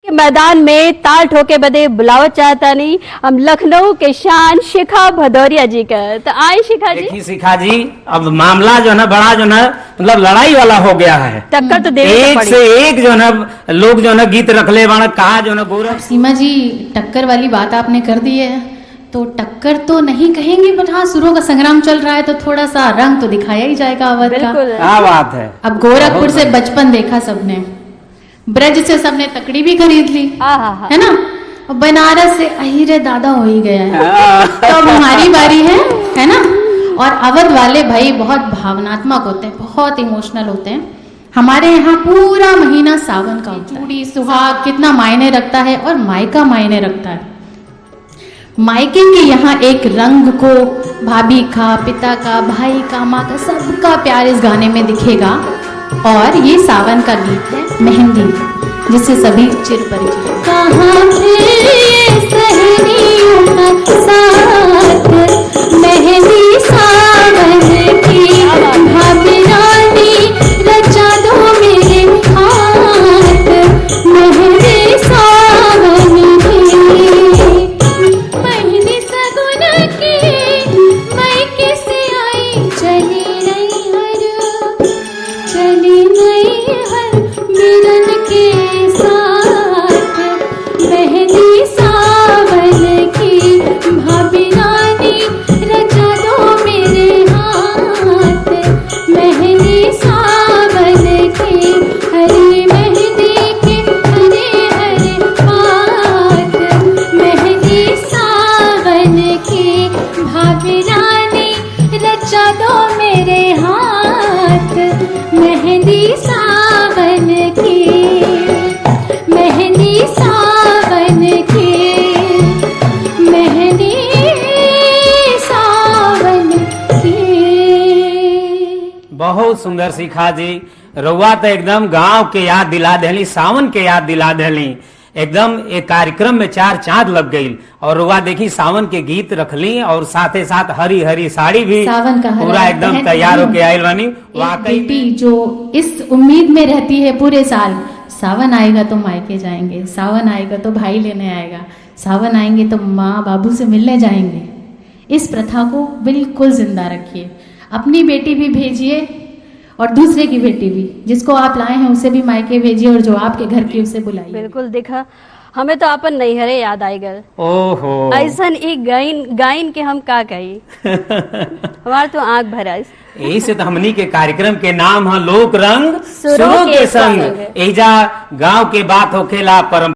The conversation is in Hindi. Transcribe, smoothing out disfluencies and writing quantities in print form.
के मैदान में ताल ठोके बदे बुलावत चाहता नहीं हम लखनऊ के शान शिखा भदौरिया जी का। तो आए शिखा जी। देखिए शिखा जी, अब मामला जो है बड़ा जो है मतलब लड़ाई वाला हो गया है। टक्कर तो देनी एक पड़ी। से एक जो है लोग जो है गीत रखले वाला कहा जो है गोरख। सीमा जी, टक्कर वाली बात आपने कर दी है तो टक्कर तो नहीं कहेंगे, बट हाँ सुरों का संग्राम चल रहा है तो थोड़ा सा रंग तो दिखाया ही जाएगा अवध का। बिल्कुल। क्या बात है। अब गोरखपुर से बचपन देखा सबने, ब्रज से सबने तकड़ी भी खरीद ली है ना, और बनारस से अहिरे दादा हो ही गया है तो अब हमारी बारी है ना। और अवध वाले भाई बहुत भावनात्मक होते हैं, बहुत इमोशनल होते हैं। हमारे यहाँ पूरा महीना सावन का होता है। चूड़ी सुहाग कितना मायने रखता है और मायका मायने रखता है। मायके के यहाँ एक रंग को भाभी का, पिता का, भाई का, माँ का, सबका प्यार इस गाने में दिखेगा। और ये सावन का गीत है मेहंदी, जिससे सभी चिर परिचित। कहाँ थे ये सहनियों का साथ, मेहंदी सावन की भाभी रानी रचा दो मेरे हाथ, मेहंदी सावन की मेहंदी सगुन की मायके से आई चली नैहर, चली नैहर मिलन के साथ, मेहंदी सावन की भाभी रानी रचा दो मेरे हाथ, मेहंदी सावन की हरी मेहंदी के हरे हरे हाथ, मेहंदी सावन की भाभी रानी रचा दो मेरे हाथ, मेहंदी सावन की, मेहंदी सावन की, मेहंदी सावन की। बहुत सुंदर शिखा जी, रउआ तो एकदम गांव के याद दिला देली, सावन के याद दिला देली। एकदम एक कार्यक्रम में चार चांद लग गई। और रुआ देखी सावन के गीत रख ली और साथ ही साथ हरी हरी साड़ी भी सावन का हरा पूरा एकदम पहन तैयार ली। होके आयल बनी। एक वाकई बेटी जो इस उम्मीद में रहती है पूरे साल, सावन आएगा तो मायके जाएंगे, सावन आएगा तो भाई लेने आएगा, सावन आएंगे तो माँ बाबू से मिलने जाएंगे। इस प्रथा को बिल्कुल जिंदा रखिए। अपनी बेटी भी भेजिए और दूसरे की बेटी भी, जिसको आप लाए हैं उसे भी मायके भेजिए, और जो आपके घर की उसे बुलाइए। बिल्कुल देखा, हमें तो अपन नैहरे याद आई गल। ओहो ऐसन एक गायन के हम का कही हमार तो आंख भरा। यही से तो हमनी के कार्यक्रम के नाम है लोक रंग सुरों सुरों के के संग। संग। एजा गांव के बात होखेला, परंपरा